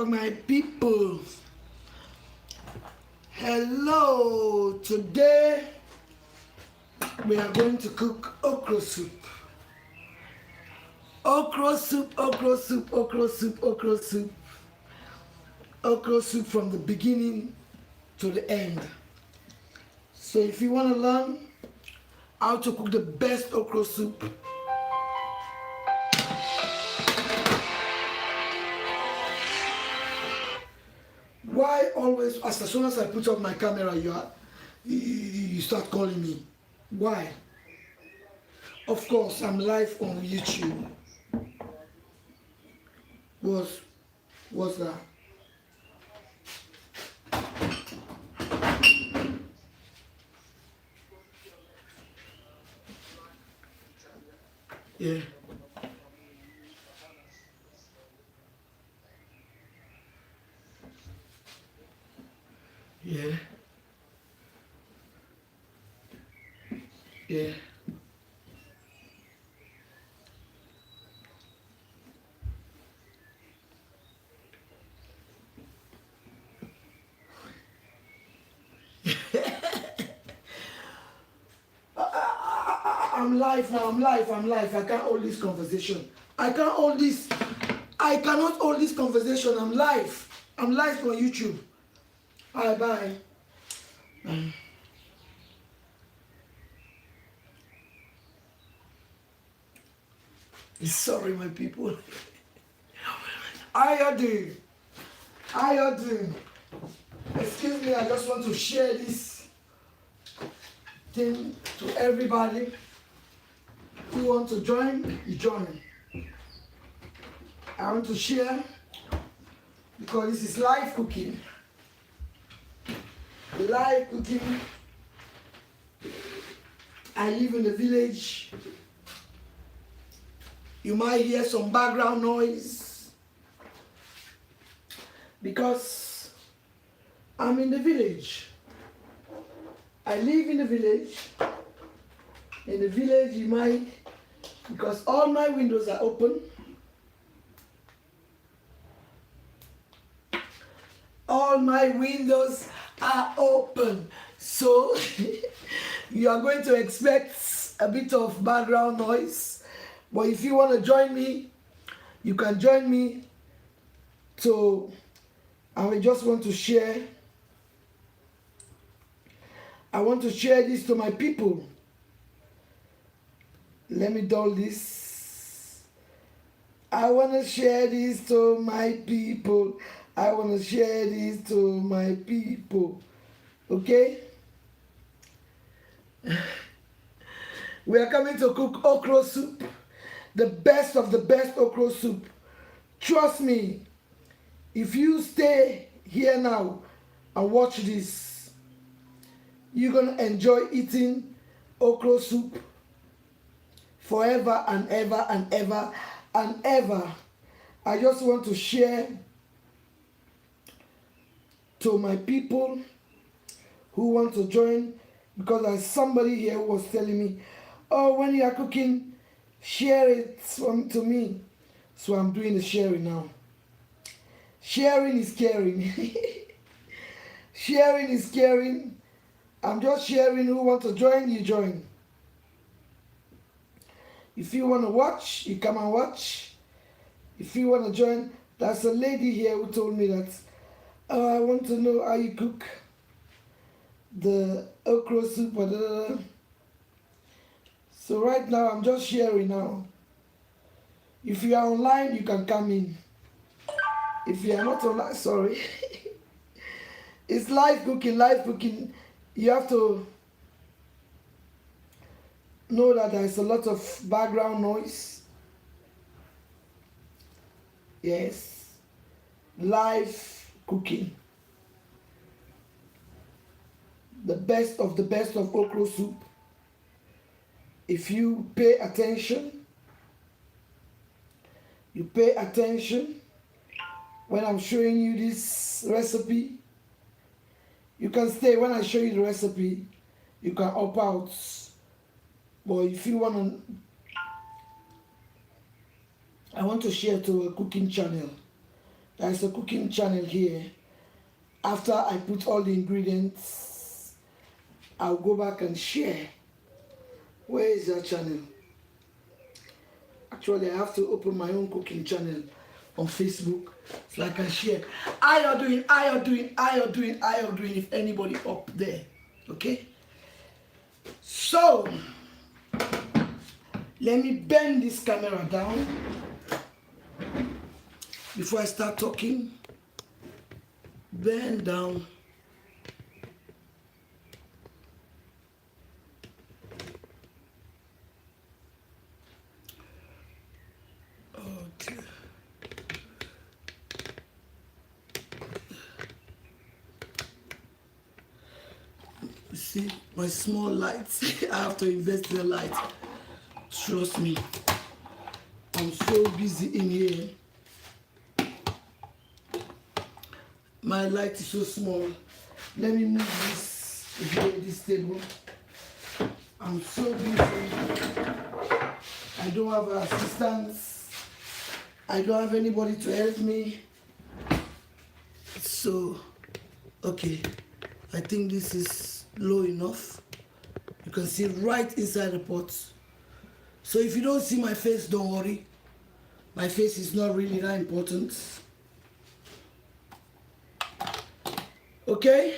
Hello, my people. Hello. Today we are going to cook okra soup. Okra soup, okra soup, okra soup, okra soup. Okra soup from the beginning to the end. So if you want to learn how to cook the best okra soup, why always, as soon as I put up my camera, you start calling me? Why? Of course, I'm live on YouTube. What's that? Yeah. Yeah. Yeah. I'm live now. I'm live. I can't hold this conversation. I can't hold this. I cannot hold this conversation. I'm live. I'm live on YouTube. Bye bye. Sorry, my people. How you doing? How you doing? Excuse me. I just want to share this thing to everybody. Who want to join? You join. I want to share because this is live cooking. Live cooking. I live in the village. You might hear some background noise because I'm in the village. I live in the village. In the village, you might, because all my windows are open. All my windows are open. So you are going to expect a bit of background noise. But if you want to join me, you can join me. So I just want to share. I want to share this to my people. Let me dull this. I want to share this to my people. I want to share this to my people. Okay? We are coming to cook okra soup. The best of the best okra soup. Trust me, if you stay here now and watch this, you're going to enjoy eating okra soup forever and ever and ever and ever. I just want to share to my people who want to join, because there's somebody here who was telling me, oh, when you are cooking, share it to me. So I'm doing the sharing now. Sharing is caring. Sharing is caring. I'm just sharing. Who want to join, you join. If you want to watch, you come and watch. If you want to join, there's a lady here who told me that, oh, I want to know how you cook the okra soup. So right now, I'm just sharing now. If you are online, you can come in. If you are not online, sorry. It's live cooking, live cooking. You have to know that there's a lot of background noise. Yes. Live cooking. The best of okra soup. If you pay attention, when I'm showing you this recipe. You can stay when I show you the recipe. You can opt out. But if you want to, I want to share to a cooking channel There's a cooking channel here. After I put all the ingredients, I'll go back and share. Where is that channel? Actually, I have to open my own cooking channel on Facebook so I can share. How you're doing, if anybody up there. Okay? So, let me bend this camera down before I start talking. Bend down. Okay. You see, my small lights. I have to invest in the light. Trust me. I'm so busy in here. My light is so small. Let me move this here, this table. I'm so busy. I don't have assistants. I don't have anybody to help me. So, okay. I think this is low enough. You can see right inside the pot. So if you don't see my face, don't worry. My face is not really that important. Okay?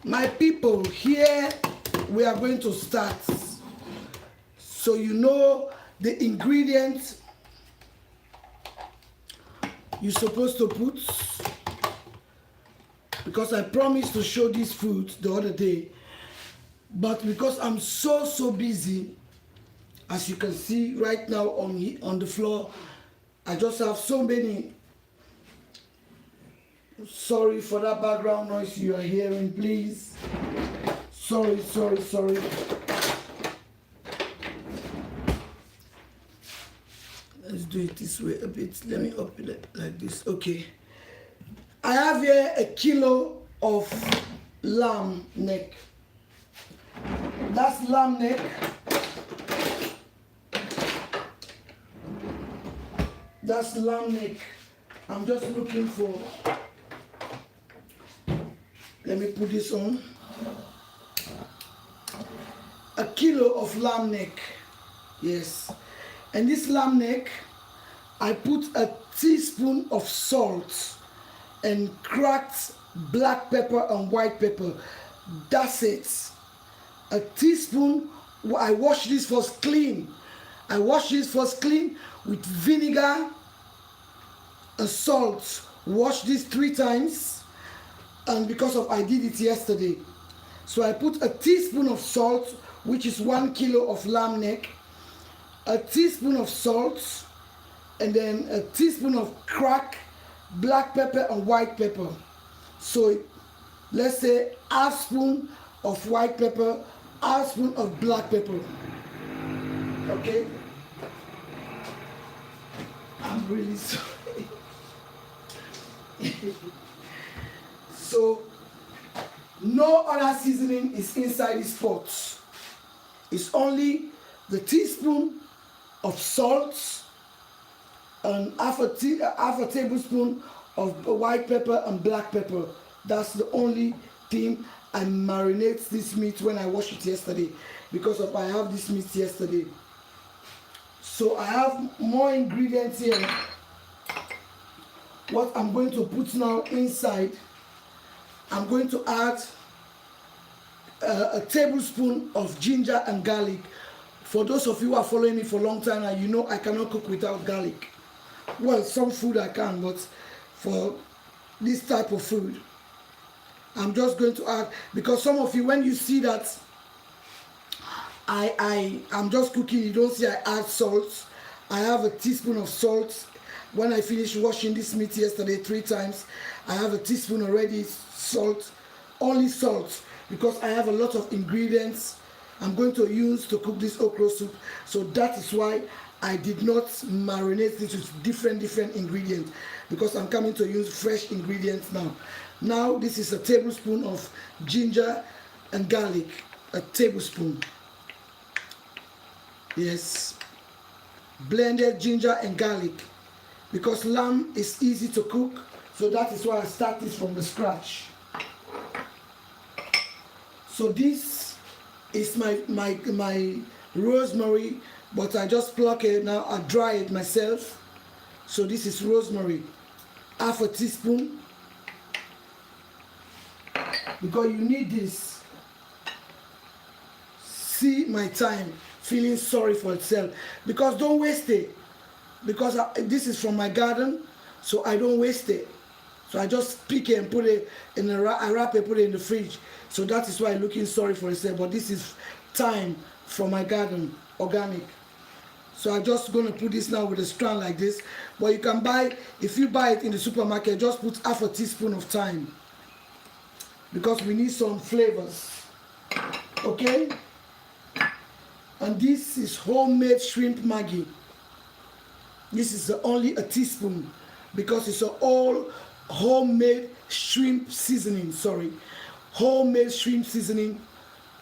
My people, here we are going to start. So you know the ingredients you're supposed to put. Because I promised to show this food the other day. But because I'm so busy, as you can see right now on the floor, I just have so many. Sorry for that background noise you are hearing, please. Sorry. Let's do it this way a bit. Let me up it like this. Okay. I have here 1 kilo of lamb neck. That's lamb neck. That's lamb neck. I'm just looking for. Let me put this on. 1 kilo of lamb neck. Yes. And this lamb neck, I put a teaspoon of salt and cracked black pepper and white pepper. That's it. A teaspoon. I wash this first clean. I wash this first clean with vinegar and salt. Wash this 3 times. And because of I did it yesterday. So I put a teaspoon of salt, which is 1 kilo of lamb neck. A teaspoon of salt. And then a teaspoon of cracked black pepper and white pepper. So let's say half spoon of white pepper, half spoon of black pepper. Okay? I'm really sorry. So no other seasoning is inside this pot. It's only the teaspoon of salt and half a tablespoon of white pepper and black pepper. That's the only thing. I marinate this meat when I washed it yesterday because I have this meat yesterday. So I have more ingredients here. What I'm going to put now inside, I'm going to add a tablespoon of ginger and garlic. For those of you who are following me for a long time, and you know I cannot cook without garlic. Well, some food I can, but for this type of food, I'm just going to add, because some of you, when you see that I'm just cooking, you don't see I add salt. I have a teaspoon of salt. When I finished washing this meat yesterday 3 times, I have a teaspoon already salt, only salt, because I have a lot of ingredients I'm going to use to cook this okra soup. So that is why I did not marinate this with different ingredients, because I'm coming to use fresh ingredients now. Now this is a tablespoon of ginger and garlic, a tablespoon. Yes, blended ginger and garlic, because lamb is easy to cook, so that is why I start this from the scratch. So this is my rosemary, but I just pluck it now. I dry it myself. So this is rosemary, half a teaspoon, because you need this. See my time feeling sorry for itself, because don't waste it, because this is from my garden, so I don't waste it. So I just pick it and put it in I wrap it, put it in the fridge. So that is why looking sorry for itself. But this is thyme from my garden, organic. So I'm just going to put this now with a strand like this. But you can buy, if you buy it in the supermarket, just put half a teaspoon of thyme, because we need some flavors. Okay? And this is homemade shrimp Maggi. This is only a teaspoon, because it's an all homemade shrimp seasoning. Homemade shrimp seasoning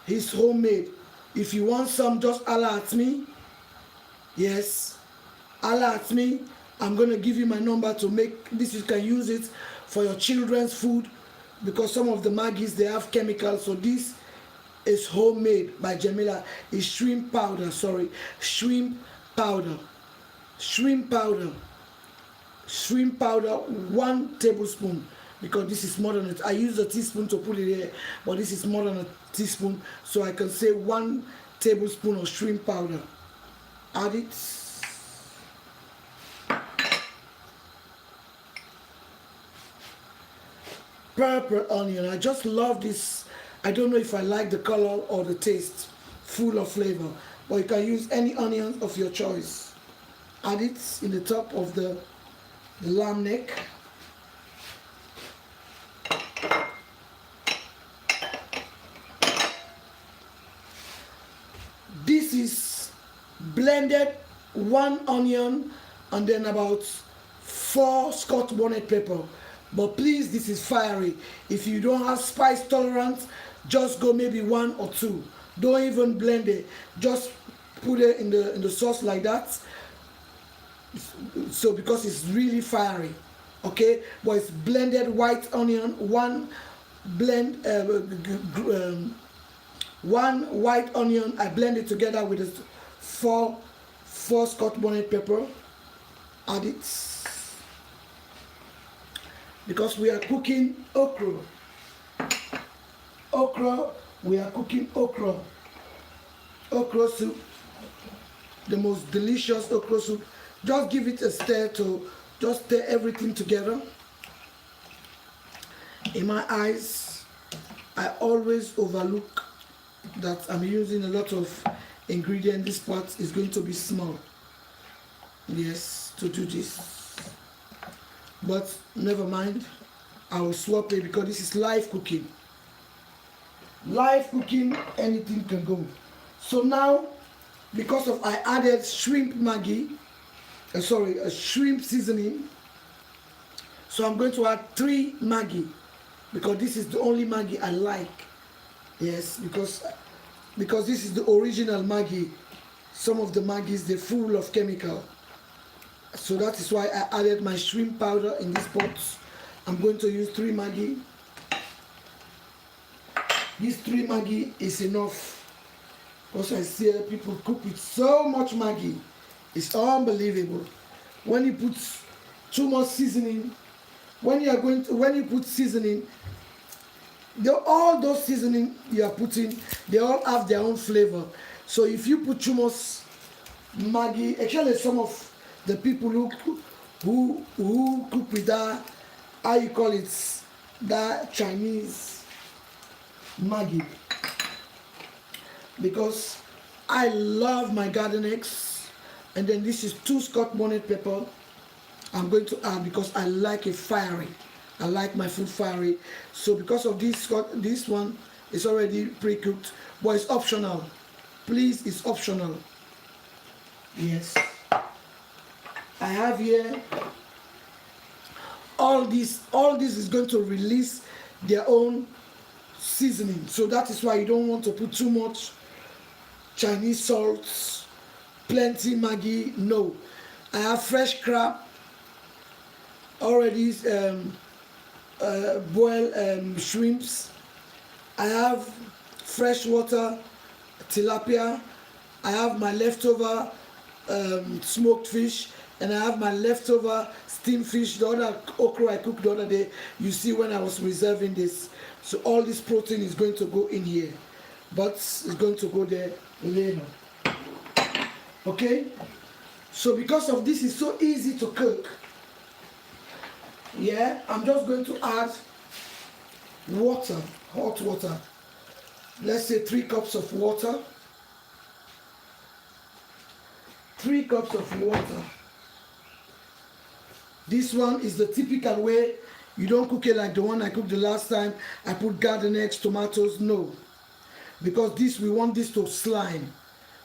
is homemade. If you want some, just holler at me. Yes, holler at me. I'm going to give you my number to make this. You can use it for your children's food, because some of the Maggis, they have chemicals. So this is homemade by Jamila. It's shrimp powder, shrimp powder. Shrimp powder, 1 tablespoon, because this is more than it. I use a teaspoon to put it here, but this is more than a teaspoon, so I can say 1 tablespoon of shrimp powder. Add it. Purple onion. I just love this. I don't know if I like the color or the taste, full of flavor, but you can use any onion of your choice. Add it in the top of the lamb neck. This is blended 1 onion and then about 4 Scotch bonnet pepper. But please, this is fiery. If you don't have spice tolerance, just go maybe 1 or 2. Don't even blend it. Just put it in the sauce like that. So because it's really fiery, okay? But it's blended white onion, 1 white onion. I blend it together with 4 Scotch bonnet pepper. Add it, because we are cooking okra. We are cooking okra soup, the most delicious okra soup. Just give it a stir to just stir everything together. In my eyes, I always overlook that I'm using a lot of ingredient. This pot is going to be small, yes, to do this, but never mind, I will swap it, because this is live cooking. Anything can go. So now, because of I added shrimp Maggi, a shrimp seasoning, so I'm going to add 3 Maggi, because this is the only Maggi I like. Yes, because this is the original Maggi. Some of the Maggis, they're full of chemical, so that is why I added my shrimp powder in this pot. I'm going to use 3 Maggi. This 3 Maggi is enough, because I see people cook with so much Maggi. It's unbelievable. When you put too much seasoning, when you put seasoning, all those seasoning you are putting, they all have their own flavor. So if you put too much Maggi, actually some of the people who cook with that, how you call it, that Chinese Maggi, because I love my garden eggs. And then this is 2 Scotch bonnet pepper I'm going to add, because I like it fiery. I like my food fiery. So because of this one is already pre-cooked, but it's optional. Please, it's optional. Yes. I have here all this is going to release their own seasoning. So that is why you don't want to put too much Chinese salt, plenty Maggi. No. I have fresh crab. already boiled shrimps. I have freshwater tilapia. I have my leftover smoked fish, and I have my leftover steamed fish, the other okra I cooked the other day. You see when I was reserving this. So all this protein is going to go in here, but it's going to go there later. Okay? So because of this, it's so easy to cook. Yeah, I'm just going to add water, hot water. Let's say 3 cups of water. 3 cups of water. This one is the typical way. You don't cook it like the one I cooked the last time. I put garden eggs, tomatoes. No. Because this, we want this to slime.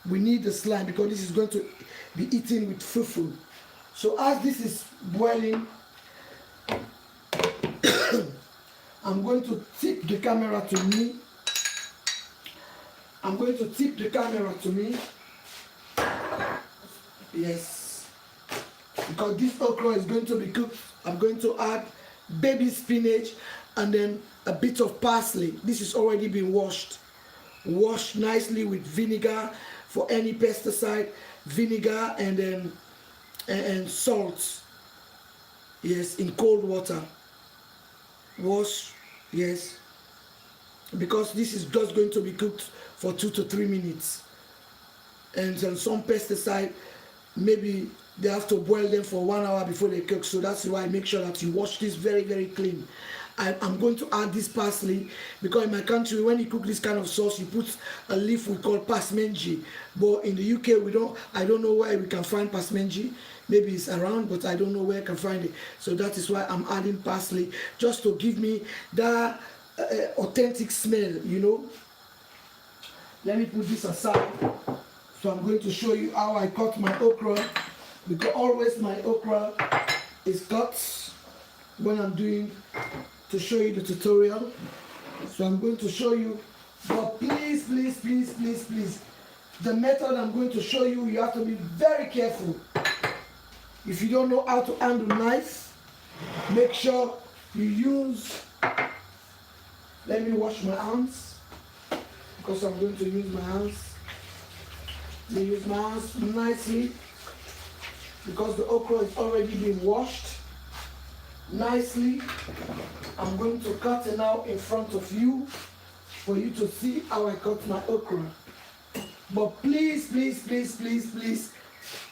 We need the slime because this is going to be eaten with fufu. So as this is boiling, I'm going to tip the camera to me. I'm going to tip the camera to me. Yes. Because this okra is going to be cooked, I'm going to add baby spinach and then a bit of parsley. This is already been washed. Washed nicely with vinegar for any pesticide, vinegar and then and salt. Yes, in cold water. Wash, yes. Because this is just going to be cooked for 2 to 3 minutes. And then some pesticide, maybe they have to boil them for 1 hour before they cook. So that's why I make sure that you wash this very, very clean. I'm going to add this parsley because in my country, when you cook this kind of sauce, you put a leaf we call pasmenji. But in the UK, I don't know where we can find pasmenji. Maybe it's around, but I don't know where I can find it. So that is why I'm adding parsley, just to give me that authentic smell, you know. Let me put this aside. So I'm going to show you how I cut my okra, because always my okra is cut when I'm doing, to show you the tutorial. So I'm going to show you, but please, please, please, please, please, the method I'm going to show you, you have to be very careful. If you don't know how to handle knife, make sure you use, let me wash my hands, because I'm going to use my hands. Let me use my hands nicely, because the okra is already been washed nicely. I'm going to cut it now in front of you for you to see how I cut my okra. But please, please, please, please, please,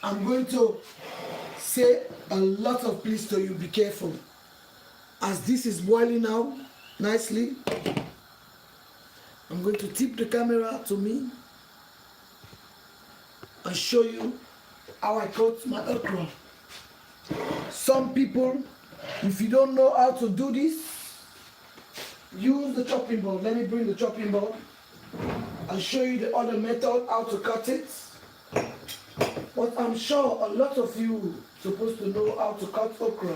I'm going to say a lot of please to you. Be careful. As this is boiling now nicely, I'm going to tip the camera to me and show you how I cut my okra. Some people, if you don't know how to do this, use the chopping board. Let me bring the chopping board and show you the other method how to cut it. But I'm sure a lot of you supposed to know how to cut okra.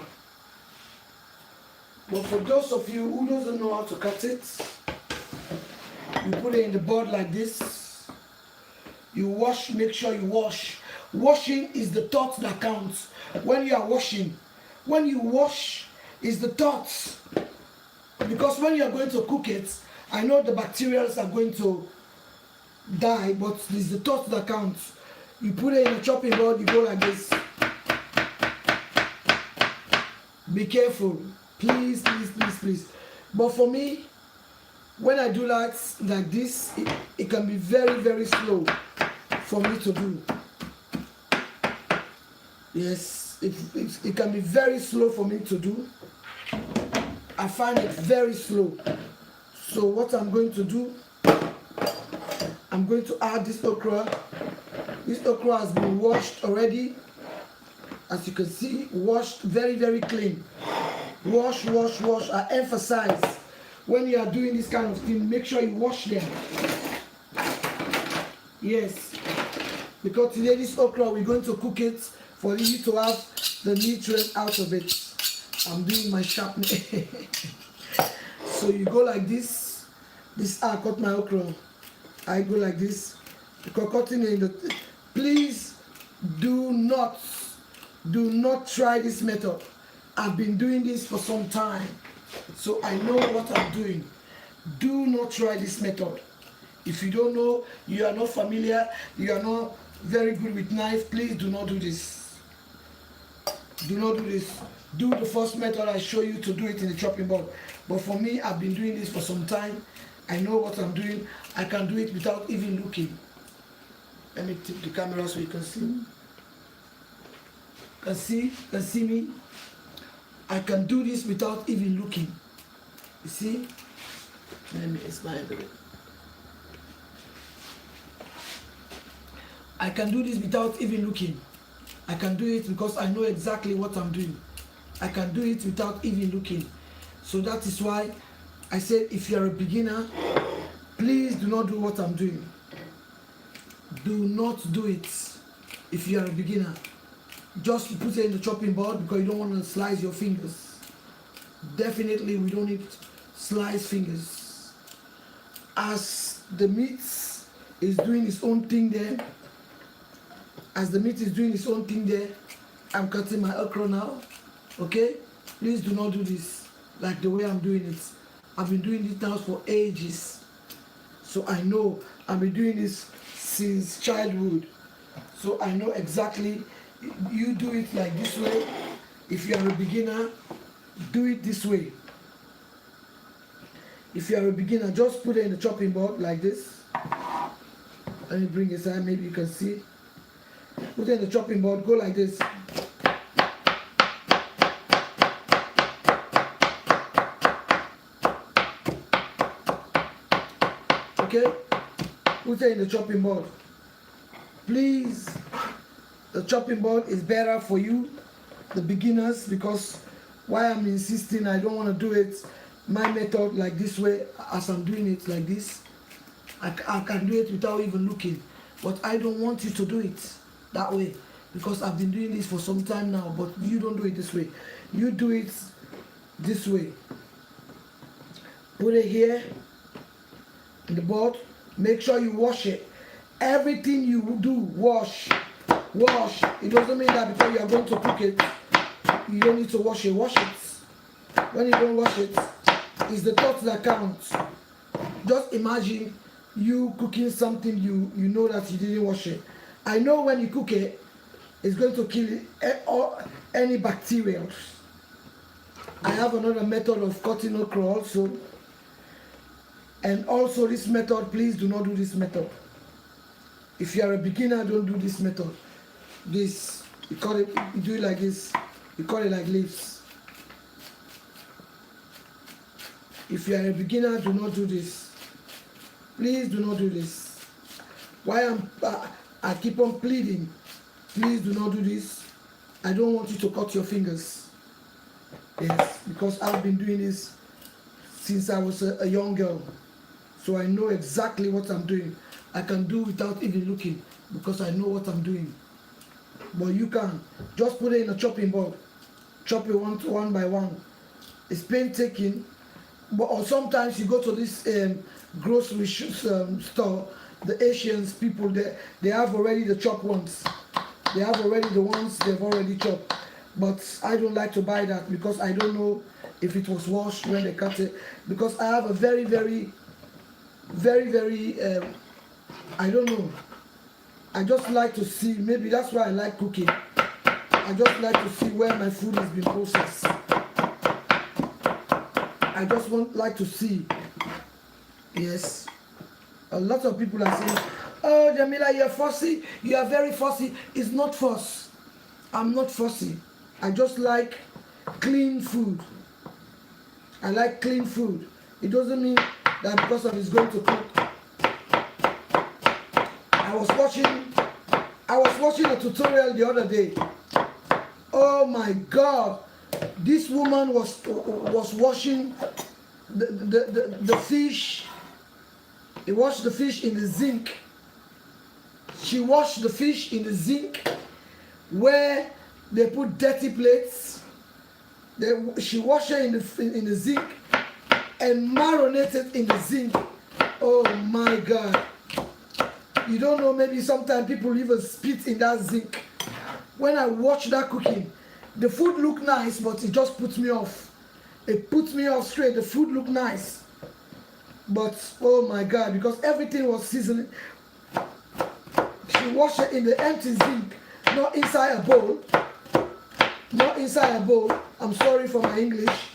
But for those of you who doesn't know how to cut it, you put it in the board like this. You wash, make sure you wash. Washing is the thought that counts. When you are washing, when you wash is the thoughts. Because when you are going to cook it, I know the bacteria are going to die, but it's the thought that counts. You put it in a chopping board, you go like this. Be careful. Please, please, please, please. But for me, when I do that like this, it can be very, very slow for me to do. Yes, it can be very slow for me to do. I find it very slow. So what I'm going to do, I'm going to add this okra. This okra has been washed already. As you can see, washed very, very clean. Wash, wash, wash. I emphasize, when you are doing this kind of thing, make sure you wash them. Yes. Because today this okra, we're going to cook it for you to have the nutrients out of it. I'm doing my sharpening. So you go like this. This, I cut my okra. I go like this. Because cutting in the, please do not try this method. I've been doing this for some time, so I know what I'm doing. Do not try this method. If you don't know, you are not familiar, you are not very good with knife, please do not do this. Do not do this. Do the first method I show you to do it in the chopping board. But for me, I've been doing this for some time. I know what I'm doing. I can do it without even looking. Let me tip the camera so you can see. Can see me? I can do this without even looking. You see? Let me explain it. I can do this without even looking. I can do it because I know exactly what I'm doing. I can do it without even looking. So that is why I said if you're a beginner, please do not do what I'm doing. Do not do it if you are a beginner. Just put it in the chopping board because you don't want to slice your fingers. Definitely we don't need sliced fingers. As the meat is doing its own thing there, I'm cutting my okra now. Okay? Please do not do this like the way I'm doing it. I've been doing this now for ages. So I know I've been doing this since childhood. So I know exactly. You do it like this way. If you are a beginner, do it this way. If you are a beginner, just put it in the chopping board like this. Let me bring it aside, maybe you can see. Put it in the chopping board, go like this. Okay? Put it in the chopping board. Please, the chopping board is better for you, the beginners, because why I'm insisting I don't want to do it my method like this way, as I'm doing it like this. I can do it without even looking, but I don't want you to do it that way because I've been doing this for some time now, but you don't do it this way. You do it this way. Put it here in the board. Make sure you wash it. Everything you do, wash. It doesn't mean that because you are going to cook it, you don't need to wash it. Wash it. When you don't wash it, it's the thought that counts. Just imagine you cooking something you know that you didn't wash it. I know when you cook it, it's going to kill any bacteria. I have another method of cutting okra also. And also this method, please do not do this method. If you are a beginner, don't do this method. This, you do it like this. You cut it like leaves. If you are a beginner, do not do this. Please do not do this. Why I keep on pleading, please do not do this. I don't want you to cut your fingers. Yes, because I've been doing this since I was a young girl. So I know exactly what I'm doing. I can do without even looking because I know what I'm doing. But you can just put it in a chopping board. Chop it one by one. It's painstaking. Or sometimes you go to this grocery store, the Asians people, they have already the chopped ones. They have already the ones they've already chopped. But I don't like to buy that because I don't know if it was washed when they cut it. Because I have a very, I don't know. I just like to see, maybe that's why I like cooking. I just like to see where my food is being processed. I just like to see. Yes. A lot of people are saying, oh, Jamila, you're fussy. You are very fussy. It's not fuss. I'm not fussy. I just like clean food. I like clean food. It doesn't mean that because of it's going to cook. I was watching a tutorial the other day. Oh my God. This woman was washing the fish. He washed the fish in the zinc. She washed the fish in the zinc where they put dirty plates. She washed it in the zinc and marinated in the zinc. Oh my God. You don't know, maybe sometimes people even spit in that zinc. When I watch that cooking, The food look nice, but it just puts me off. It puts me off straight. The food look nice, but oh my God, because everything was seasoned. She washed it in the empty zinc, not inside a bowl. Not inside a bowl. I'm sorry for my English.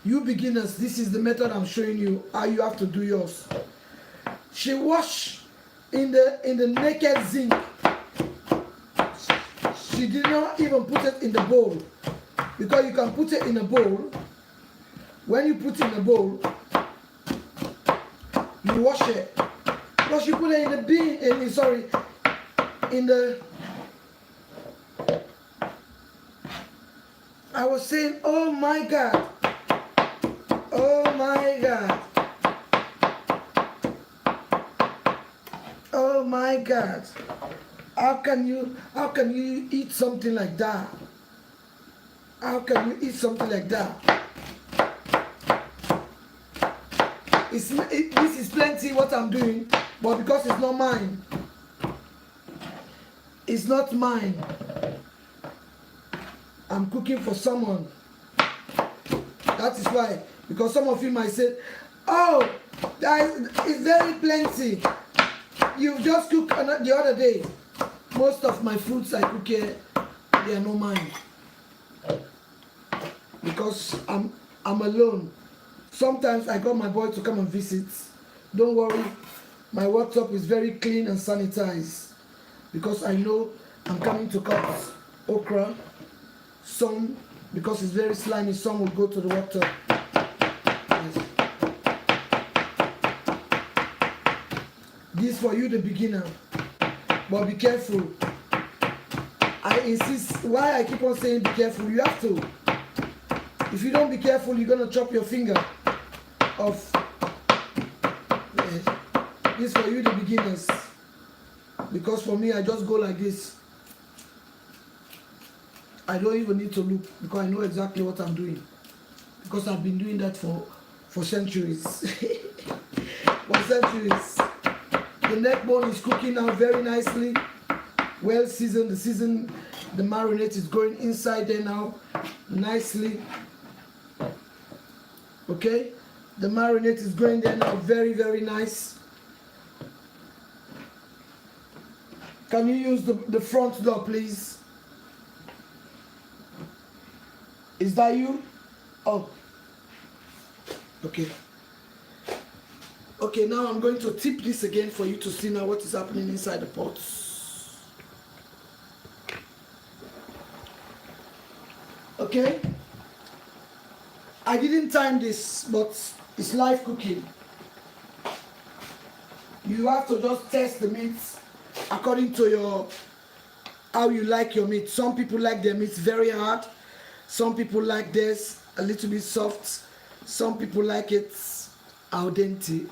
You beginners, this is the method I'm showing you how you have to do yours. She washed in the naked zinc. She did not even put it in the bowl, because you can put it in a bowl. When you put it in a bowl, you wash it. Plus you put it in the bin, in the. I was saying, oh my God, oh my God, oh my God. How can you eat something like that? How can you eat something like that? This is plenty what I'm doing, but because it's not mine. It's not mine. I'm cooking for someone. That is why. Because some of you might say, oh, it's very plenty. You just cooked the other day. Most of my foods I cook here, they are not mine. Because I'm alone. Sometimes I got my boy to come and visit. Don't worry, my worktop is very clean and sanitized. Because I know I'm coming to cut okra. Some, because it's very slimy, some will go to the worktop. Yes. This for you, the beginner. But be careful. I insist, why I keep on saying be careful, you have to. If you don't be careful, you're going to chop your finger off. Yes. This for you, the beginners. Because for me, I just go like this. I don't even need to look, because I know exactly what I'm doing. Because I've been doing that for centuries. For centuries. The neck bone is cooking now very nicely. Well seasoned. The marinade is going inside there now nicely. Okay? The marinade is going there now very, very nice. Can you use the front door, please? Is that you? Oh. Okay. Okay, now I'm going to tip this again for you to see now what is happening inside the pot. Okay? I didn't time this, but it's live cooking. You have to just test the meat according to how you like your meat. Some people like their meat very hard. Some people like this a little bit soft. Some people like it al dente.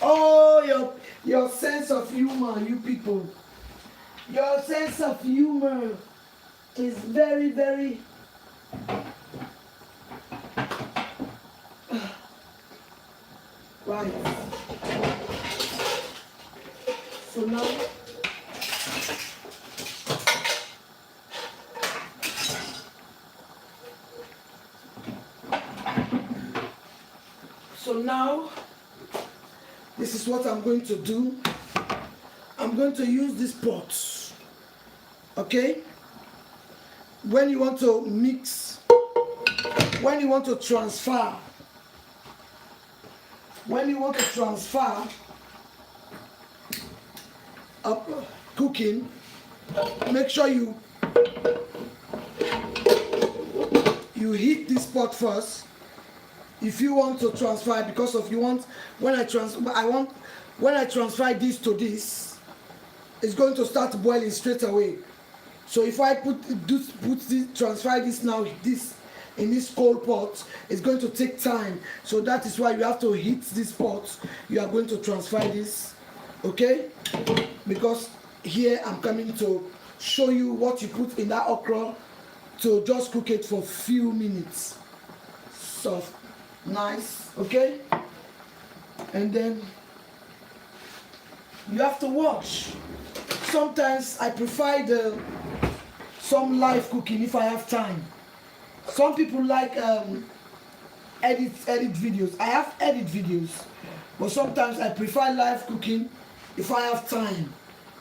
Oh, your sense of humor, you people. Your sense of humor is very, very... Right. So now... So now, this is what I'm going to do. I'm going to use this pot, okay? When you want to mix, when you want to transfer cooking, make sure you heat this pot first. If you want to transfer, because of you want, when I transfer this to this, it's going to start boiling straight away. So if I transfer this now, in this cold pot, it's going to take time. So that is why you have to heat this pot. You are going to transfer this, okay? Because here I'm coming to show you what you put in that okra to just cook it for few minutes. Soft. Nice, okay? And then you have to wash. sometimes I prefer some live cooking if I have time. Some people like edit videos. I have edit videos, but sometimes I prefer live cooking if I have time.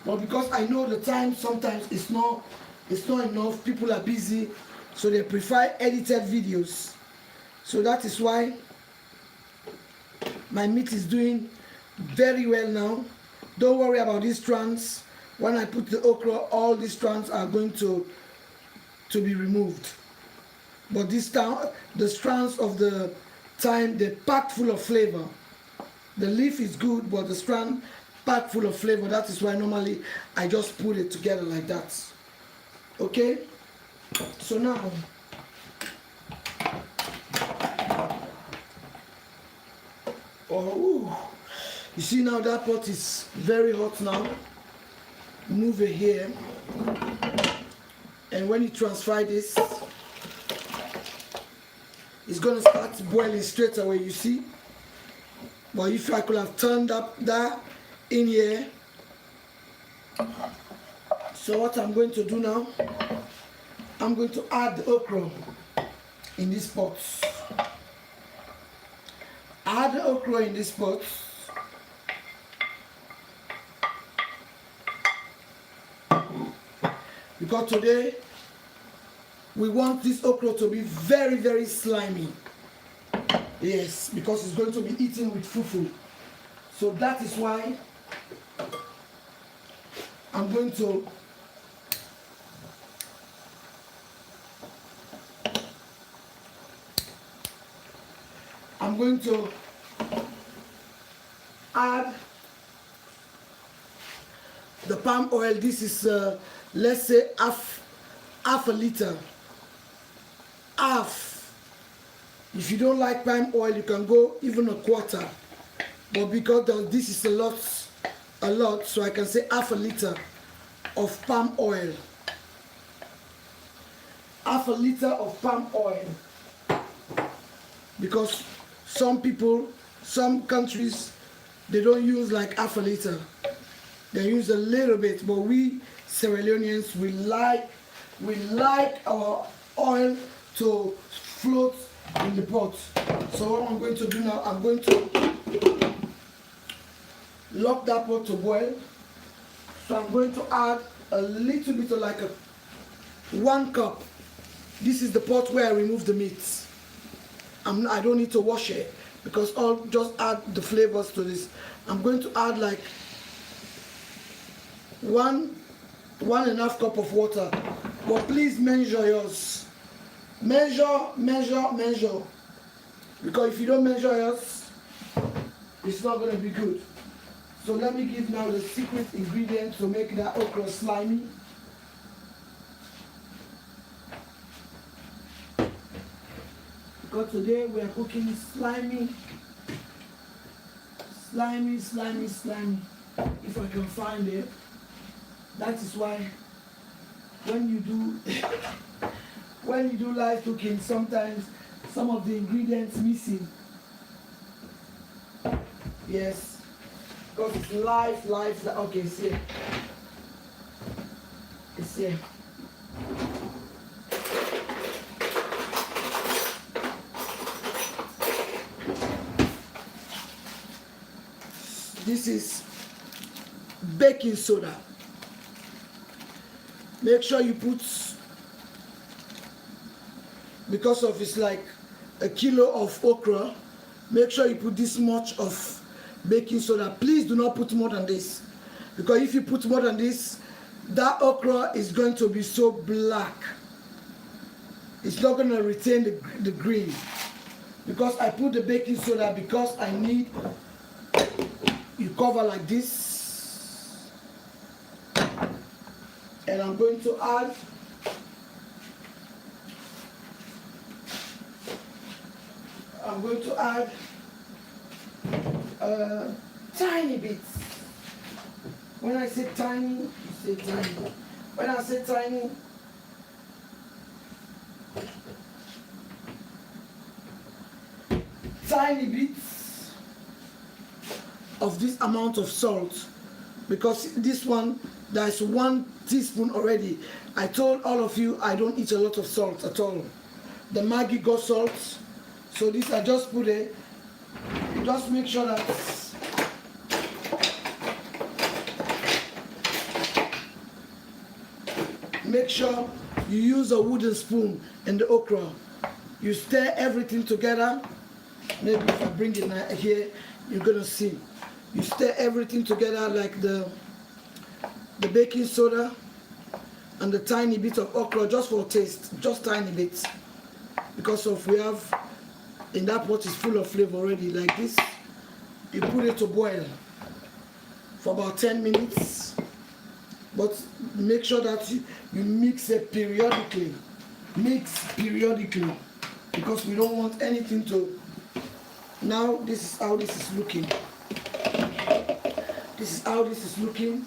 But because I know the time sometimes it's not enough, people are busy, so they prefer edited videos. So that is why my meat is doing very well now. Don't worry about these strands. When I put the okra, all these strands are going to be removed. But this time, the strands of the thyme, they're packed full of flavor. The leaf is good, but the strand packed full of flavor. That is why normally I just put it together like that. Okay? So now, oh, you see now that pot is very hot now. Move it here. And when you transfer this, it's going to start boiling straight away, you see. But if I could have turned up that in here. So what I'm going to do now, I'm going to add the okra in this pot. Add the okra in this pot. Because today we want this okra to be very, very slimy. Yes, because it's going to be eaten with fufu. So that is why I'm going to add the palm oil. This is let's say half a liter. Half. If you don't like palm oil, you can go even a quarter. But because this is a lot, so I can say half a liter of palm oil. Half a liter of palm oil. Because some people, some countries, they don't use like half a liter. They use a little bit, but we Sierra Leoneans, we like our oil to float in the pot. So what I'm going to do now, I'm going to lock that pot to boil. So I'm going to add a little bit of like 1 cup. This is the pot where I remove the meat. I don't need to wash it because I'll just add the flavors to this. I'm going to add like 1.5 cup of water. But please measure yours. Measure. Because if you don't measure yours, it's not going to be good. So let me give now the secret ingredient to make that okra slimy. Because today we are cooking slimy. If I can find it. That is why when you do live cooking, sometimes some of the ingredients missing. Yes, because it's live. Okay, it's here. It's here. This is baking soda. Make sure you put, because of it's like a kilo of okra, make sure you put this much of baking soda. Please do not put more than this, because if you put more than this, that okra is going to be so black. It's not going to retain the green. Because I put the baking soda because I need, you cover like this. And I'm going to add tiny bits. When I say tiny, you say tiny. When I say tiny bits of this amount of salt, because this one That's 1 teaspoon already. I told all of you I don't eat a lot of salt at all. The Maggi got salt, so this I just put it. Just make sure that make sure you use a wooden spoon in the okra. You stir everything together. Maybe if I bring it here, you're gonna see. You stir everything together like the baking soda and the tiny bit of okra, just for taste, just tiny bit. Because of we have in that pot is full of flavor already. Like this, you put it to boil for about 10 minutes. But make sure that you mix it periodically. Mix periodically, because we don't want anything to. Now this is how this is looking. This is how this is looking.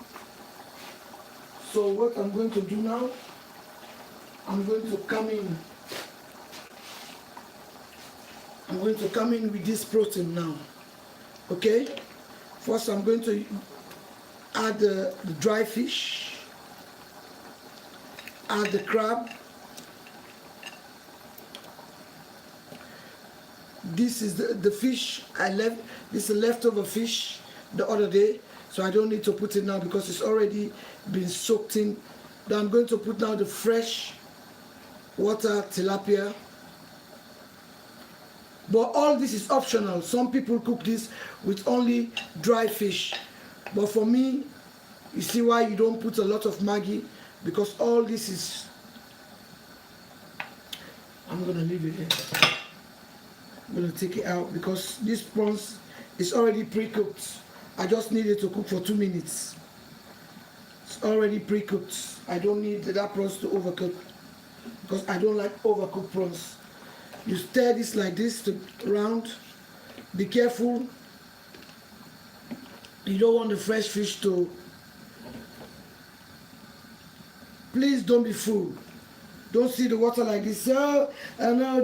So what I'm going to do now, I'm going to come in. I'm going to come in with this protein now. Okay? First I'm going to add the dry fish, add the crab. This is the fish I left. This is a leftover fish the other day, so I don't need to put it now because it's already been soaked in. Then I'm going to put now the fresh water tilapia. But all this is optional. Some people cook this with only dry fish. But for me, you see why you don't put a lot of Maggi? Because all this is... I'm going to leave it here. I'm going to take it out because this prawns is already pre-cooked. I just need it to cook for 2 minutes. It's already pre-cooked. I don't need that prawns to overcook because I don't like overcooked prawns. You stir this like this to round. Be careful. You don't want the fresh fish to... Please don't be fooled. Don't see the water like this. Oh, I know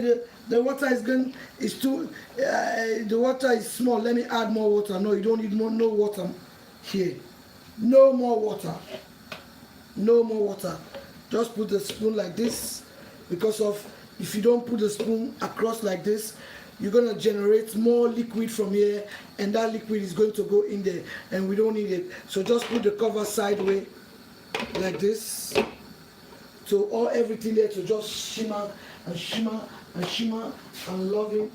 the water is going, it's too, the water is small. Let me add more water. No, you don't need no water here. No more water. No more water. Just put the spoon like this, because of if you don't put the spoon across like this, you're going to generate more liquid from here, and that liquid is going to go in there, and we don't need it. So just put the cover sideways like this. So all everything there to just shimmer and shimmer and shimmer and lovely.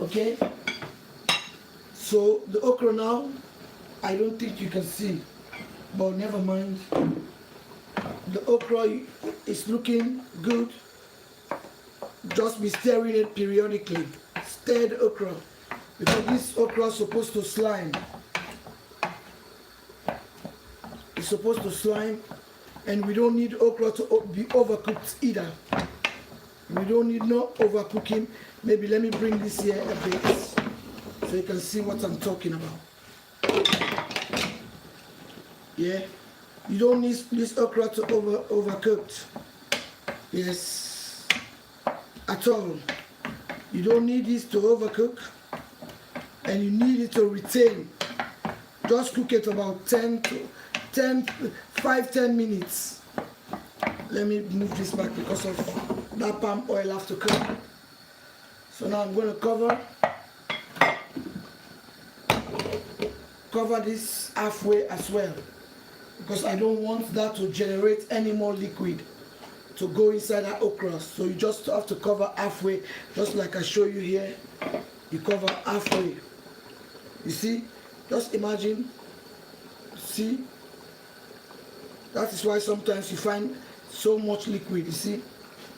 Okay? So the okra now, I don't think you can see, but never mind. The okra is looking good. Just be stirring it periodically. Stir the okra, because this okra is supposed to slime. It's supposed to slime, and we don't need okra to be overcooked either. We don't need no overcooking. Maybe let me bring this here a bit so you can see what I'm talking about. Yeah, you don't need this okra to overcooked. Yes, at all. You don't need this to overcook, and you need it to retain. Just cook it about 5-10 minutes. Let me move this back because of that palm oil I have to cook. So now I'm going to cover this halfway as well, because I don't want that to generate any more liquid to go inside that okra. So you just have to cover halfway, just like I show you here. You cover halfway. You see? Just imagine. See? That is why sometimes you find so much liquid. You see?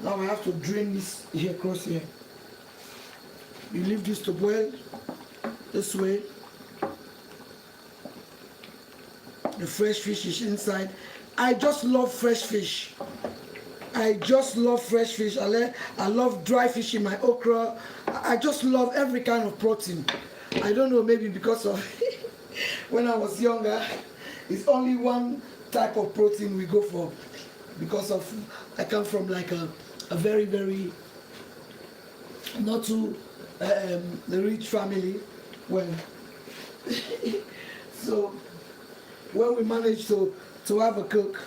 Now I have to drain this here across here. You leave this to boil this way. The fresh fish is inside. I just love fresh fish. I just love fresh fish. I love dry fish in my okra. I just love every kind of protein. I don't know, maybe because of when I was younger, it's only one type of protein we go for, because of I come from like a very, very not too rich family. Well, so when we manage to have a cook.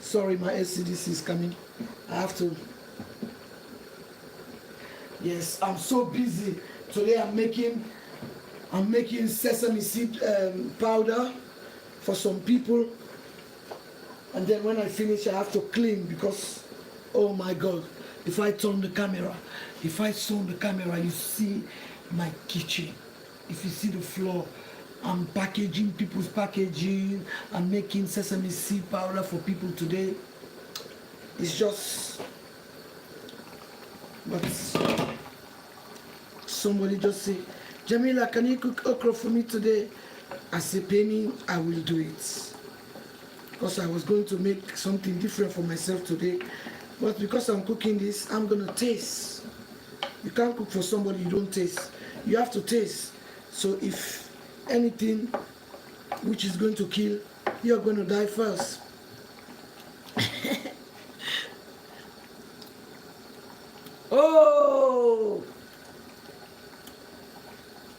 Sorry, my SCDC is coming. I have to. Yes, I'm so busy today. I'm making sesame seed powder for some people, and then when I finish, I have to clean because, oh my God, if I turn the camera, you see my kitchen. If you see the floor, I'm packaging people's packaging. I'm making sesame seed powder for people today. It's just, but somebody just say, Jamila, can you cook okra for me today? I say, Penny, I will do it. Because I was going to make something different for myself today. But because I'm cooking this, I'm going to taste. You can't cook for somebody you don't taste. You have to taste. So if anything which is going to kill, you're going to die first. Oh!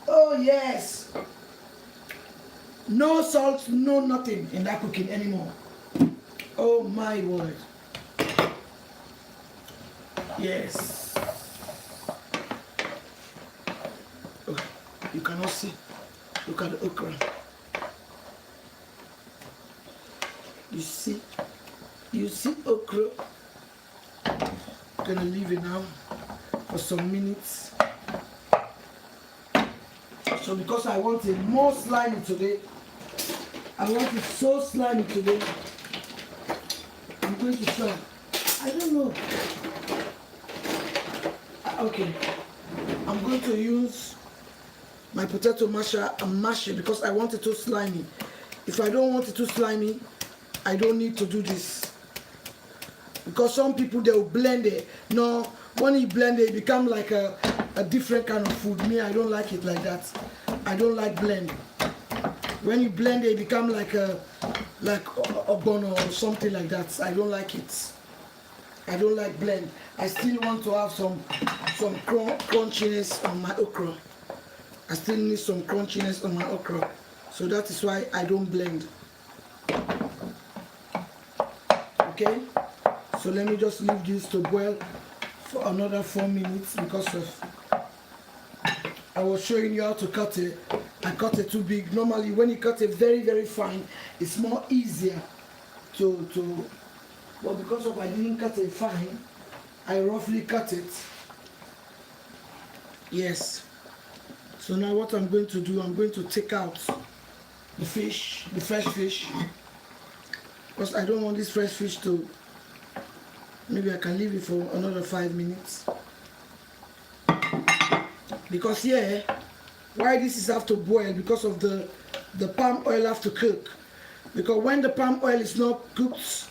Oh yes! No salt, no nothing in that cooking anymore. Oh my word. Yes. Oh, you cannot see. Look at the okra. You see? You see okra? I'm gonna leave it now for some minutes. So because I want it more slimy today, I want it so slimy today, I'm going to try. I don't know. Okay. I'm going to use my potato masher and mash it because I want it too slimy. If I don't want it too slimy, I don't need to do this. Because some people, they will blend it. No, when you blend it, it becomes like a different kind of food. Me, I don't like it like that. I don't like blend. When you blend it, it becomes like a bono or something like that. I don't like it. I don't like blend. I still want to have some crunchiness on my okra. I still need some crunchiness on my okra. So that is why I don't blend. Okay? So let me just leave this to boil for another 4 minutes because of I was showing you how to cut it. I cut it too big. Normally when you cut it very, very fine, it's more easier to but because of I didn't cut it fine, I roughly cut it. Yes. So now what I'm going to do, I'm going to take out the fish, the fresh fish. Because I don't want this fresh fish to, maybe I can leave it for another 5 minutes. Because here, why this is have to boil, because of the palm oil have to cook. Because when the palm oil is not cooked,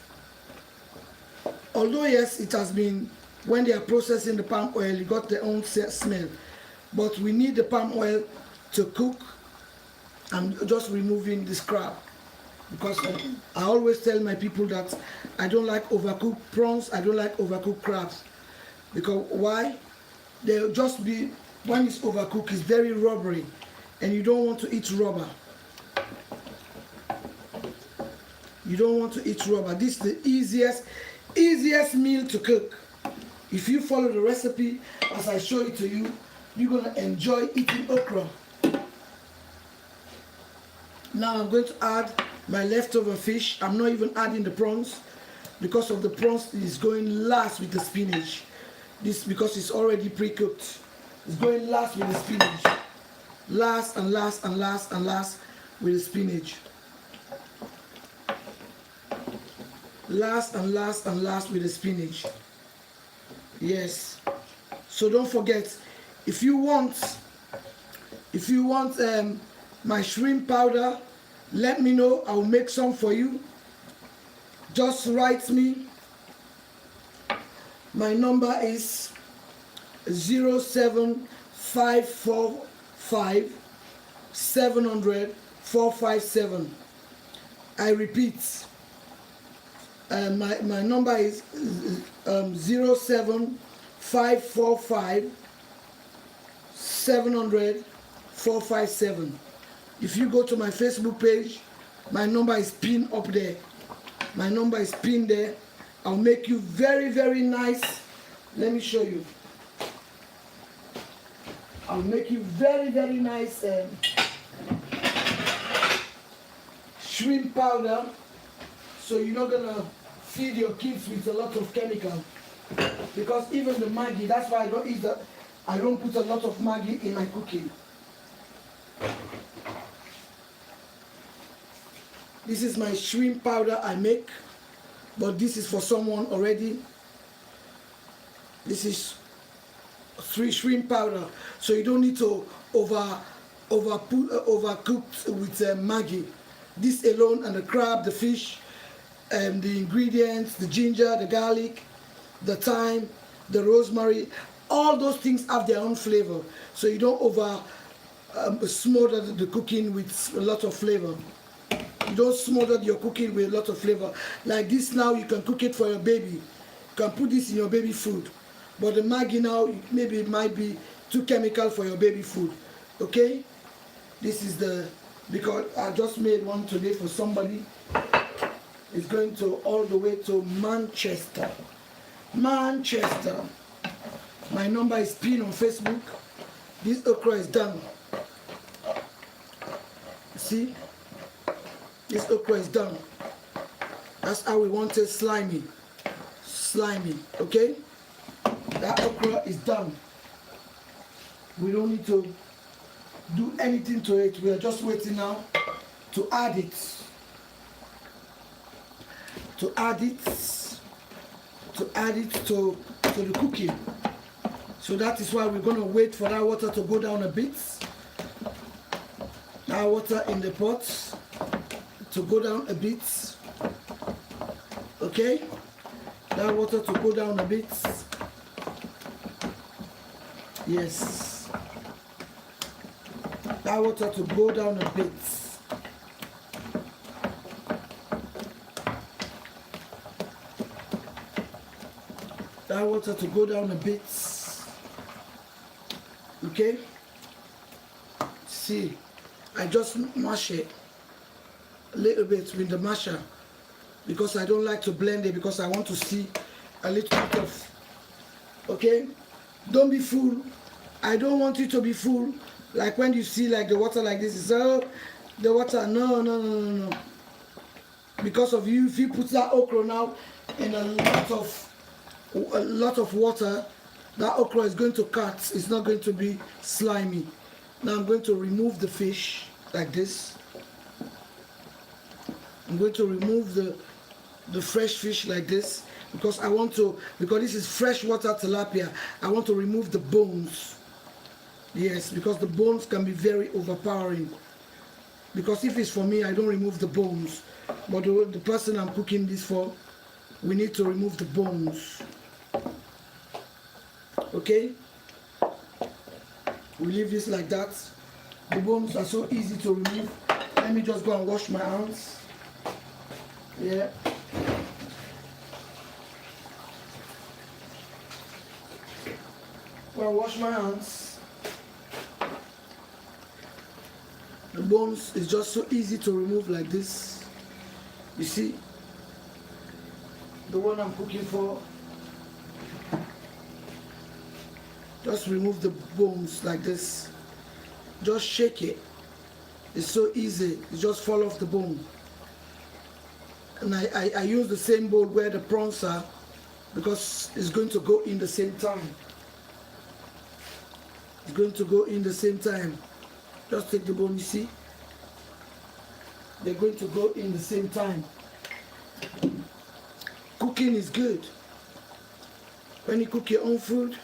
although yes, it has been, when they are processing the palm oil, you got their own smell. But we need the palm oil to cook. I'm just removing the scrap. Because I always tell my people that I don't like overcooked prawns, I don't like overcooked crabs. Because why? They'll just be, when it's overcooked, it's very rubbery. And you don't want to eat rubber. You don't want to eat rubber. This is the easiest meal to cook. If you follow the recipe as I show it to you, you're going to enjoy eating okra. Now I'm going to add my leftover fish. I'm not even adding the prawns because of the prawns is going last with the spinach. This because it's already pre-cooked. It's going last with the spinach. Last and last and last and last with the spinach. Last and last and last with the spinach. Yes. So don't forget, if you want my shrimp powder, let me know. I'll make some for you. Just write me. My number is 07545 700 457. I repeat. My number is 07545 700 457. If you go to my Facebook page, My number is pinned up there. My number is pinned there. I'll make you very, very nice. Let me show you. I'll make you very, very nice shrimp powder. So you're not gonna feed your kids with a lot of chemical. Because even the Maggi, that's why I don't eat that. I don't put a lot of Maggi in my cooking. This is my shrimp powder I make, but this is for someone already. This is 3 shrimp powder, so you don't need to overcook with Maggi. This alone, and the crab, the fish, and the ingredients, the ginger, the garlic, the thyme, the rosemary, all those things have their own flavor. So you don't smother the cooking with a lot of flavor. You don't smother your cooking with a lot of flavor. Like this now, you can cook it for your baby. You can put this in your baby food. But the Maggi now, maybe it might be too chemical for your baby food. Okay? This is because I just made one today for somebody. It's going to all the way to Manchester. Manchester. My number is pinned on Facebook. This okra is done. See? This okra is done. That's how we want it, slimy. Slimy, okay? That okra is done. We don't need to do anything to it. We are just waiting now to add it. To add it to the cooking. So that is why we're going to wait for that water to go down a bit. That water in the pot to go down a bit. Okay? That water to go down a bit. Yes. That water to go down a bit. That water to go down a bit. Okay? See, I just mash it a little bit with the masher because I don't like to blend it because I want to see a little bit of, okay? Don't be fooled. I don't want you to be fooled. Like when you see like the water like this, it's the water. No. Because of you, if you put that okra now in a lot of water, that okra is going to cut. It's not going to be slimy. Now I'm going to remove the fish like this. I'm going to remove the fresh fish like this because because this is freshwater tilapia, I want to remove the bones. Yes, because the bones can be very overpowering. Because if it's for me, I don't remove the bones. But the person I'm cooking this for, we need to remove the bones. Okay? We leave this like that. The bones are so easy to remove. Let me just go and wash my hands. Yeah. Go and wash my hands. The bones is just so easy to remove like this. You see? The one I'm cooking for. Just remove the bones like this. Just shake it. It's so easy. You just fall off the bone. And I use the same bowl where the prawns are because it's going to go in the same time. It's going to go in the same time. Just take the bone, you see? They're going to go in the same time. Cooking is good. When you cook your own food,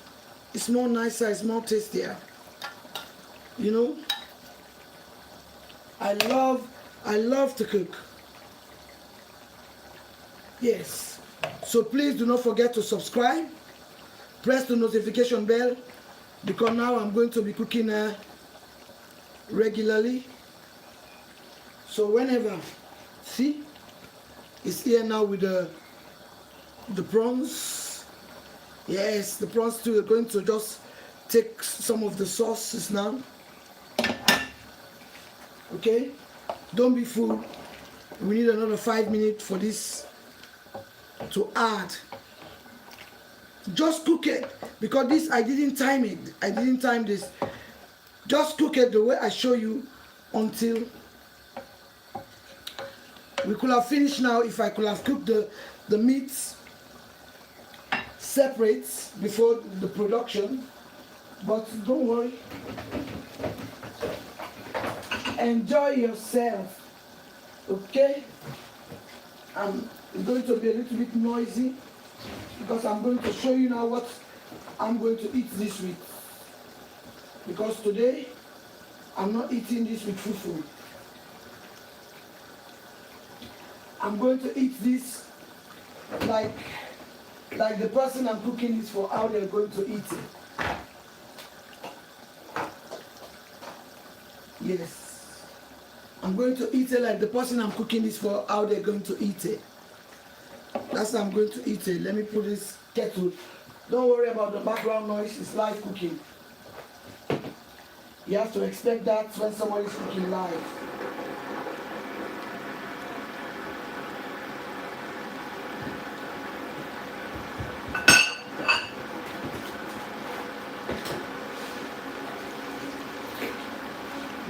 it's more nicer, it's more tastier. You know? I love to cook. Yes. So please do not forget to subscribe. Press the notification bell because now I'm going to be cooking regularly. So whenever, see, it's here now with the prawns. Yes, the prawns too are going to just take some of the sauces now. Okay, don't be fooled. We need another 5 minutes for this to add. Just cook it, because this I didn't time it. I didn't time this. Just cook it the way I show you until we could have finished now if I could have cooked the meats separate before the production. But don't worry. Enjoy yourself. Okay? It's going to be a little bit noisy because I'm going to show you now what I'm going to eat this week. Because today I'm not eating this with fufu. I'm going to eat this like the person I'm cooking this for, how they're going to eat it. Yes. I'm going to eat it like the person I'm cooking this for, how they're going to eat it. That's how I'm going to eat it. Let me put this kettle. Don't worry about the background noise. It's live cooking. You have to expect that when somebody's cooking live.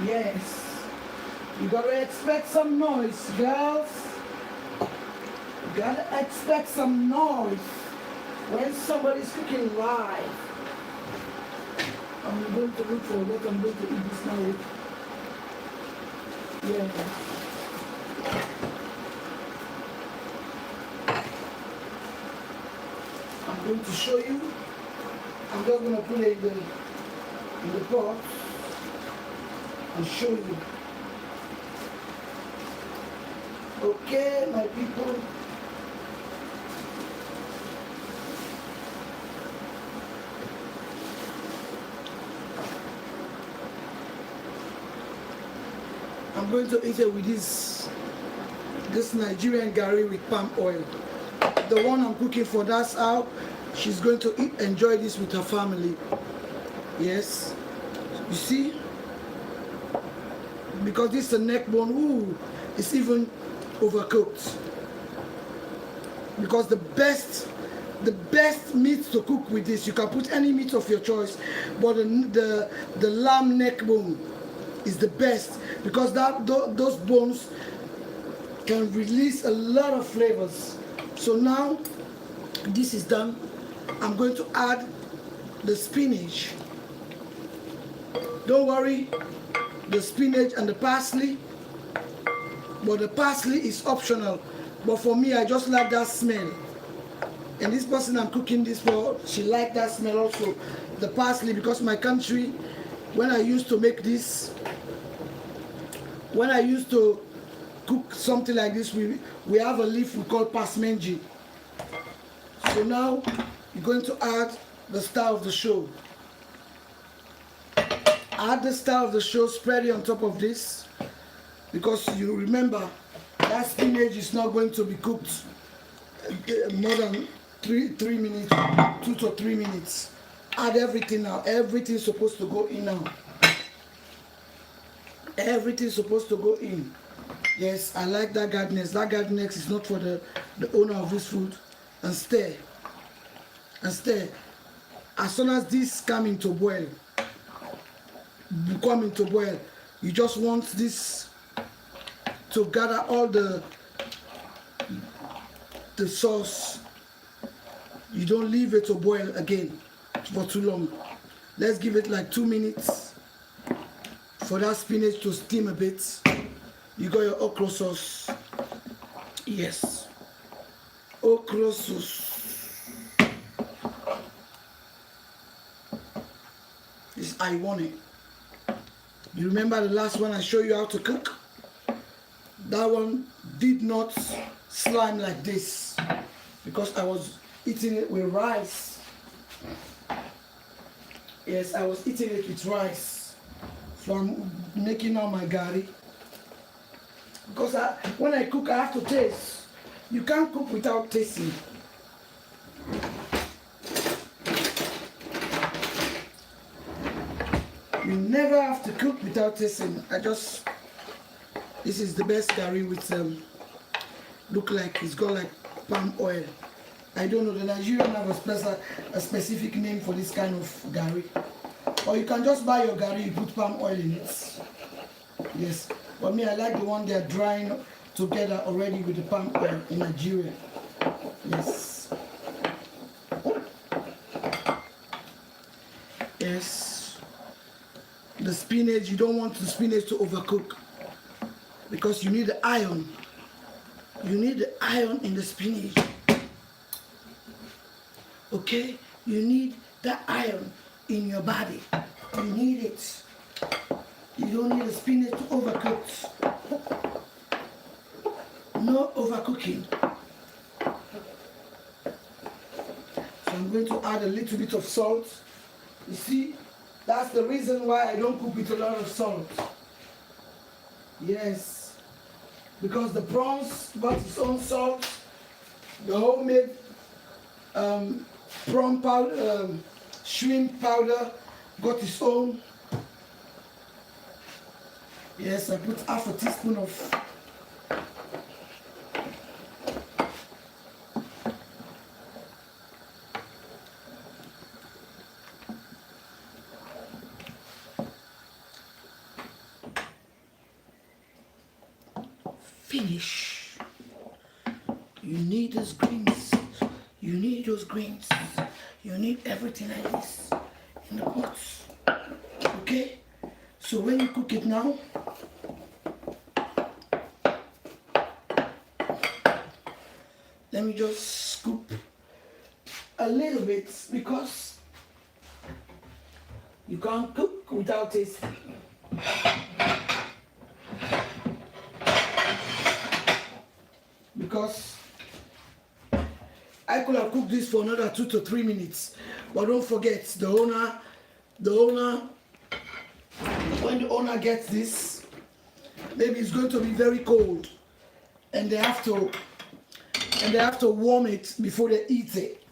Yes. You gotta expect some noise, girls. You gotta expect some noise when somebody's cooking live. I'm going to look for what I'm going to eat this now with. Yeah. I'm going to show you. I'm just going to put it in the pot and show you. Okay, my people. I'm going to eat it with this Nigerian gari with palm oil. The one I'm cooking for, that's how she's going to enjoy this with her family. Yes. You see? Because this is a neck bone. Ooh, it's even overcooked. Because the best meat to cook with this, you can put any meat of your choice, but the lamb neck bone is the best, because those bones can release a lot of flavors. So now this is done. I'm going to add the spinach. Don't worry, the spinach and the parsley, but the parsley is optional. But for me, I just like that smell. And this person I'm cooking this for, she liked that smell also, the parsley, because my country, when I used to make this, when I used to cook something like this, we have a leaf we call pasmenji. So now you're going to add the star of the show. Add the star of the show, spread it on top of this, because you remember that spinach is not going to be cooked more than 3 minutes, 2 to 3 minutes. Add everything now. Everything's supposed to go in now. Everything's supposed to go in. Yes, I like that gardeners. That gardeners is not for the owner of this food. And stir. And stir. As soon as this come into boil, you just want this to gather all the sauce. You don't leave it to boil again for too long. Let's give it like 2 minutes for that spinach to steam a bit. You got your okra sauce. Yes. Okra sauce. This is how you want it. You remember the last one I showed you how to cook? That one did not slime like this because I was eating it with rice. Yes, I was eating it with rice. So I'm making now my gari. Because when I cook, I have to taste. You can't cook without tasting. You never have to cook without tasting. This is the best curry with look like it's got like palm oil. I don't know. The Nigerian have a specific name for this kind of gari. Or you can just buy your gari, you put palm oil in it. Yes. But me, I like the one they're drying together already with the palm oil in Nigeria. Yes. Yes. The spinach, you don't want the spinach to overcook because you need the iron. You need the iron in the spinach. Okay? You need that iron in your body. You need it. You don't need the spinach to overcook. No overcooking. So I'm going to add a little bit of salt. You see, that's the reason why I don't cook with a lot of salt. Yes. Because the prawns got its own salt. The homemade prawn powder, shrimp powder got its own. Yes, I put half a teaspoon of finish. You need those greens. You need those greens. You need everything like this in the pot. Okay? So when you cook it now, let me just scoop a little bit because you can't cook without tasting. Because I could have cooked this for another 2 to 3 minutes, but don't forget the owner, when the owner gets this, maybe it's going to be very cold, and they have to warm it before they eat it.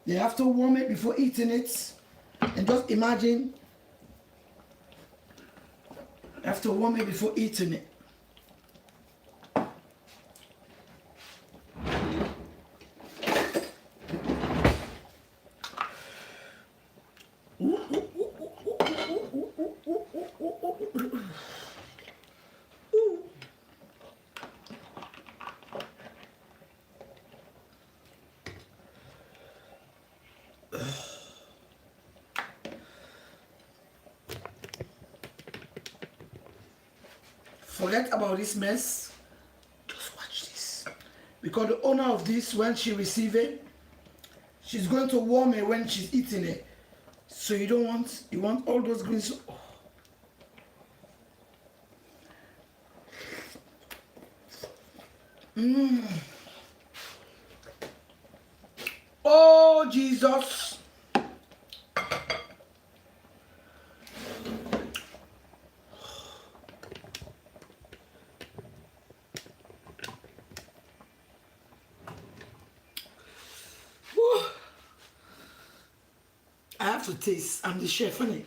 They have to warm it before eating it, and just imagine, you have to warm it before eating it. Forget about this mess. Just watch this. Because the owner of this, when she receives it, she's going to warm it when she's eating it. So you want all those greens. Oh, Jesus. I have to taste. I'm the chef, innit?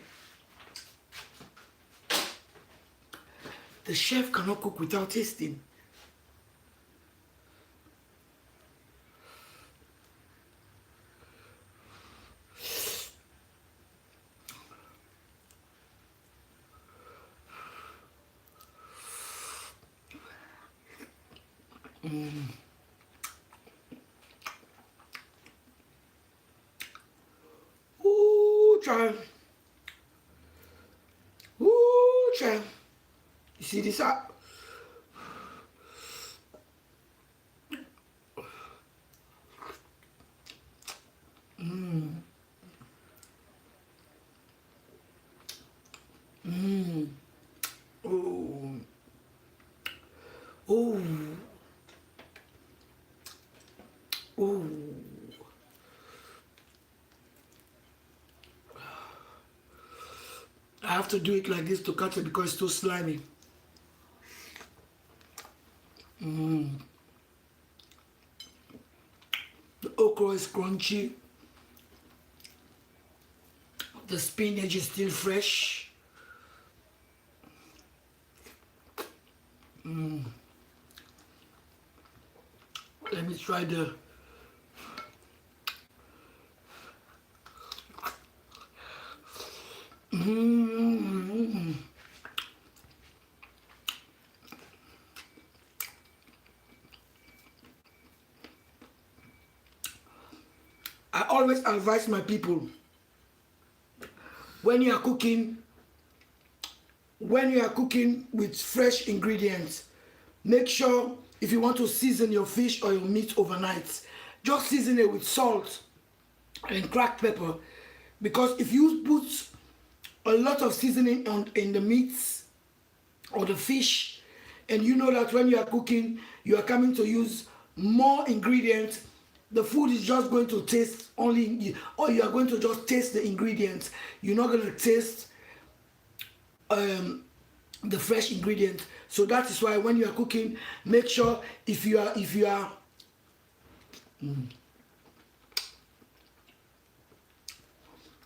The chef cannot cook without tasting. Ooh, child. Ooh, child. You see this up? Oh. Oh. Oh. I have to do it like this to cut it because it's too slimy. The okra is crunchy. The spinach is still fresh. Let me try the. I always advise my people, when you are cooking, with fresh ingredients, make sure if you want to season your fish or your meat overnight, just season it with salt and cracked pepper. Because if you put a lot of seasoning in the meats or the fish, and you know that when you are cooking, you are coming to use more ingredients, the food is just going to taste only, or you are going to just taste the ingredients. You're not going to taste the fresh ingredients. So that is why when you are cooking, make sure if you are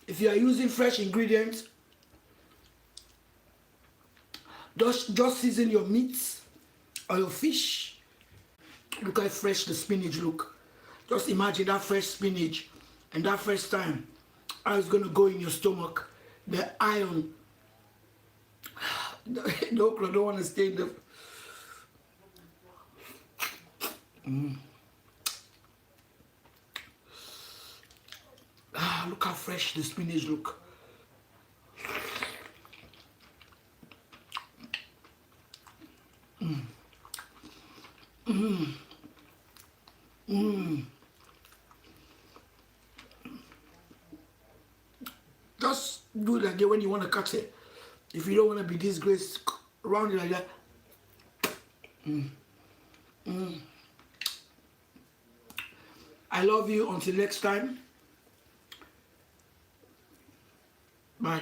using fresh ingredients, just season your meats or your fish. Look how fresh the spinach look. Just imagine that fresh spinach and that fresh thyme, how it's going to go in your stomach. The iron, the okra don't want to stay in the. Look how fresh the spinach look. Just do it again when you want to cut it. If you don't want to be disgraced, round it like that. I love you. Until next time. Bye.